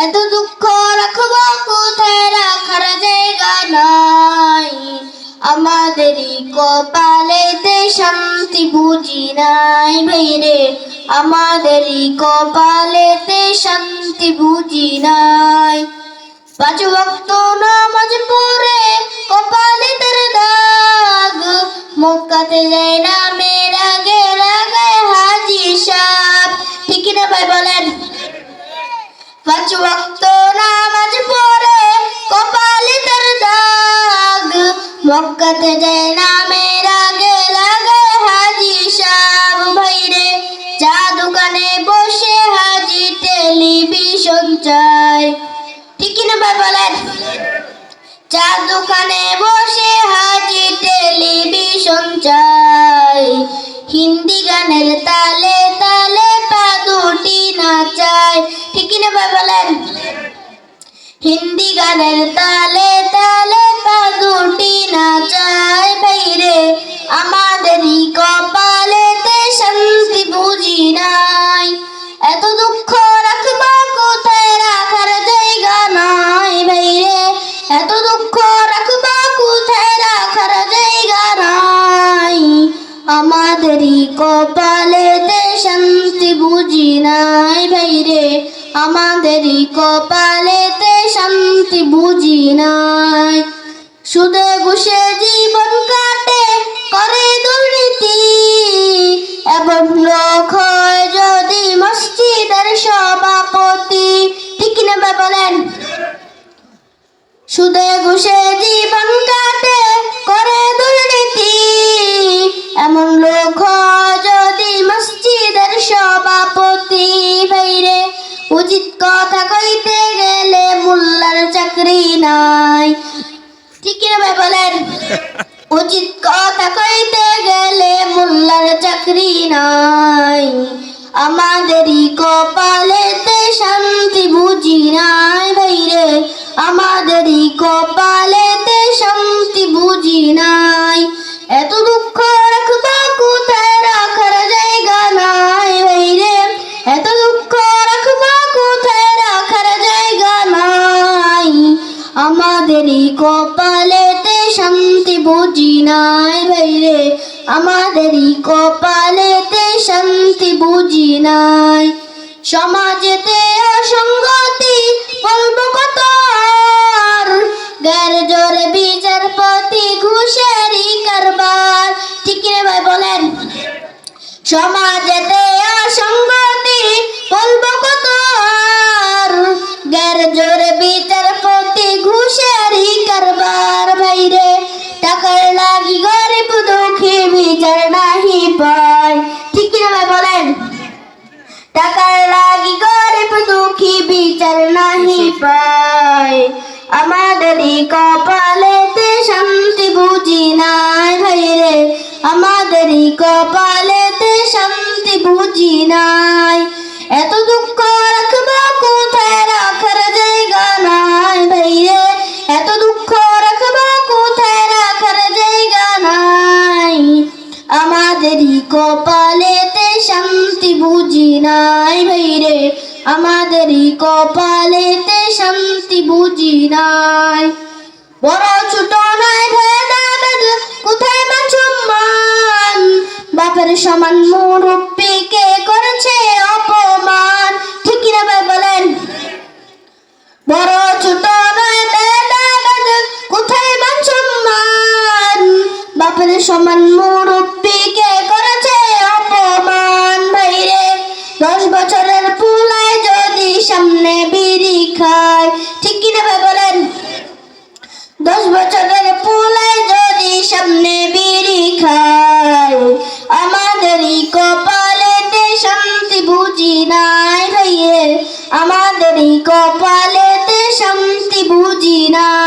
এত দুঃখ রাখবো কোথায়, রাখার জায়গা নাই। আমাদেরই কপালেতে শান্তি বুঝি নাই ভাইরে, আমাদেরই কপালেতে শান্তি বুঝি নাই। পাঁচ ওয়াক্ত নামাজ পড়ে কপালে তার দাগ, মক্কাতে যায় না মেয়ের আগে লাগায় হাজি সাহেব। ঠিক না ভাই বলেন? পাঁচ ওয়াক্ত নামাজ পড়ে কপালে তার দাগ, মক্কাতে যায় না মেয়ের আগে লাগায় হাজি সাহেব। ভাইরে চা দোকানে বসে হাজি টেলিভিশন চায়। ঠিক না ভাই বলেন? চা দোকানে বসে হাজি টেলিভিশন চায়, হিন্দি গানের তালে তালে পা দুটি নাচায়। ঠিক না ভাই বলেন? হিন্দি গানের তালে তালে পা দুটি নাচায়। ভাইরে আমাদেরই কপালেতে শান্তি বুঝি নাই। এত দুঃখ রাখবা কোথায়, রাখার জায়গা নাই। ভাইরে এত দুঃখ রাখবা কোথায়, রাখার জায়গা নাই। আমাদেরই কপালেতে শান্তি বুঝি নাই। ভাইরে আমাদেরই কপালেতে শান্তি বুঝি নাই। সুদে ঘুষে জীবন কাটে করে দুর্নীতি, এবং লোক হয় যদি মসজিদের সভাপতি। ঠিক না ভাই বলেন? সুদে ঘুষে জীবন কাটে করে দুর্নীতি, এমন লোক হয় যদি মসজিদের সভাপতি। ভাইরে উচিত কথা কইতে গেলে মোল্লার চাকরি নাই। ঠিক না ভাই বলেন? উচিত কথা কইতে গেলে মোল্লার চাকরি নাই। আমাদেরই কপালেতে শান্তি বুঝি নাই। ভাইরে আমাদেরই কপালেতে শান্তি বুঝি নাই। এত দুঃখ রাখবা কোথায়, রাখার জায়গা নাই। ভাইরে এত দুঃখ রাখবা কোথায়, রাখার জায়গা নাই। আমাদেরই কপালেতে শান্তি বুঝি নাই। ভাইরে আমাদেরই কপালেতে শান্তি বুঝি নাই। সমাজেতে অসঙ্গতি বলবো কত আর, গায়ের জোরে বিচারপতি ঘুষেরই কারবার। ঠিক না ভাই বলেন? সমাজেতে অসঙ্গতি বলবো কত আর, গায়ের জোরে বিচারপতি ঘুষেরই কারবার। ভাইরে টাকার লাগি গরিব দুঃখী বিচার নাহি পায়। ঠিক না ভাই বলেন? টাকার লাগি গরিব দুঃখী বিচার নাহি পায়। আমাদেরই কপালেতে শান্তি বুঝি নাই। ভাইরে আমাদেরই কপালেতে শান্তি বুঝি নাই। এত দুঃখ রাখবা কোথায়, রাখার জায়গা নাই। ভাইরে এত দুঃখ রাখবা কোথায়, রাখার জায়গা নাই। আমাদেরই কপালেতে শান্তি বুঝি নাই। ভাইরে আমাদেরই কপালেতে শান্তি বুঝি নাই। বড় ছোট নাই ভেদাভেদ, কোথায় মান সম্মান, বাপের সমান মুরব্বিকে করেছে অপমান। ঠিক না ভাই বলেন? বড় ছোট নাই ভেদাভেদ, কোথায় মান সম্মান, বাপের সমান মুরব্বিকে করেছে অপমান। ভাইরে 10 বছরের পুলায় যদি সামনে বিড়ি খায়। ঠিক কিনা ভাই বলেন? 10 বছরের পুলায় যদি সামনে বিড়ি খায়, আমাদেরই কপালেতে শান্তি বুঝি নাই। ভাইয়ে আমাদেরই কপালেতে শান্তি বুঝি নাই।